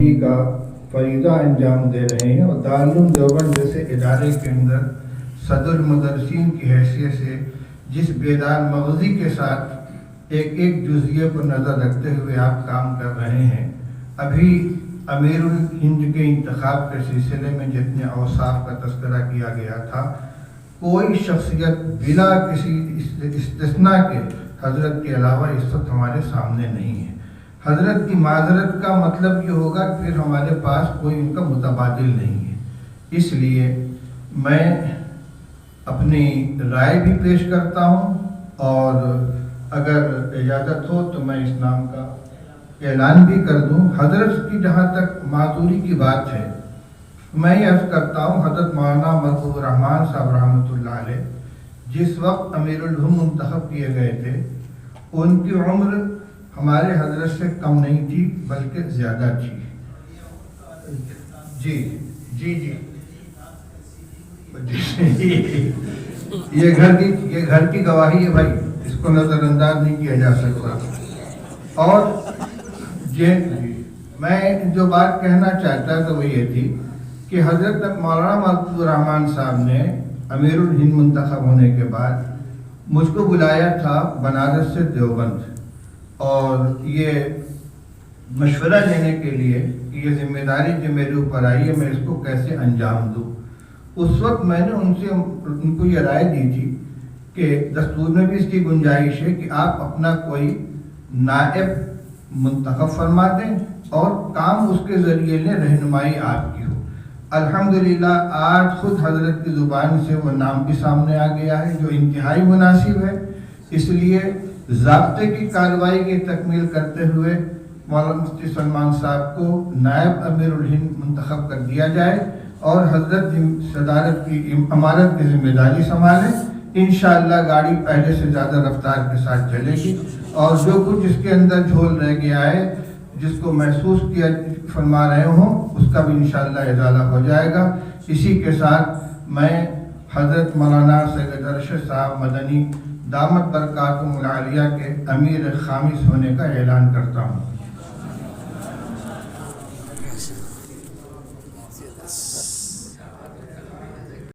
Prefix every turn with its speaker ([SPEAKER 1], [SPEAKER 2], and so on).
[SPEAKER 1] کا فریضہ انجام دے رہے ہیں اور دارالعلوم دیوبند جیسے ادارے کے اندر صدر مدرسین کی حیثیت سے جس بیدار مغزی کے ساتھ ایک جزئیے پر نظر رکھتے ہوئے آپ کام کر رہے ہیں. ابھی امیر الہند کے انتخاب کے سلسلے میں جتنے اوصاف کا تذکرہ کیا گیا تھا، کوئی شخصیت بلا کسی استثناء کے حضرت کے علاوہ اس وقت ہمارے سامنے نہیں ہے. حضرت کی معذرت کا مطلب یہ ہوگا کہ پھر ہمارے پاس کوئی ان کا متبادل نہیں ہے. اس لیے میں اپنی رائے بھی پیش کرتا ہوں اور اگر اجازت ہو تو میں اس نام کا اعلان بھی کر دوں. حضرت کی جہاں تک معذوری کی بات ہے، میں یہ عرض کرتا ہوں، حضرت مولانا مرحوم الرحمان صاحب رحمۃ اللہ علیہ جس وقت امیر الہند منتخب کیے گئے تھے، ان کی عمر ہمارے حضرت سے کم نہیں تھی بلکہ زیادہ تھی. جی یہ گھر کی گواہی ہے بھائی، اس کو نظر انداز نہیں کیا جا سکتا. اور میں جو بات کہنا چاہتا تھا وہ یہ تھی کہ حضرت مولانا مرحوم الرحمان صاحب نے امیر الہند منتخب ہونے کے بعد مجھ کو بلایا تھا بنارس سے دیوبند، اور یہ مشورہ لینے کے لیے کہ یہ ذمہ داری جو میرے اوپر آئی ہے میں اس کو کیسے انجام دوں. اس وقت میں نے ان کو یہ رائے دی تھی کہ دستور میں بھی اس کی گنجائش ہے کہ آپ اپنا کوئی نائب منتخب فرما دیں اور کام اس کے ذریعے لیں، رہنمائی آپ کی ہو. الحمدللہ آج خود حضرت کی زبان سے وہ نام بھی سامنے آ گیا ہے جو انتہائی مناسب ہے. اس لیے ضابطے کی کارروائی کی تکمیل کرتے ہوئے مولانا مفتی سلمان صاحب کو نائب امیر الہند منتخب کر دیا جائے اور حضرت صدارت کی امارت کی ذمہ داری سنبھالیں. انشاءاللہ گاڑی پہلے سے زیادہ رفتار کے ساتھ چلے گی اور جو کچھ اس کے اندر جھول رہ گیا ہے، جس کو محسوس کیا فرما رہے ہوں، اس کا بھی انشاءاللہ ازالہ ہو جائے گا. اسی کے ساتھ میں حضرت مولانا سید ارشد صاحب مدنی دامت برکاتہم العالیہ کے امیر خامس ہونے کا اعلان کرتا ہوں.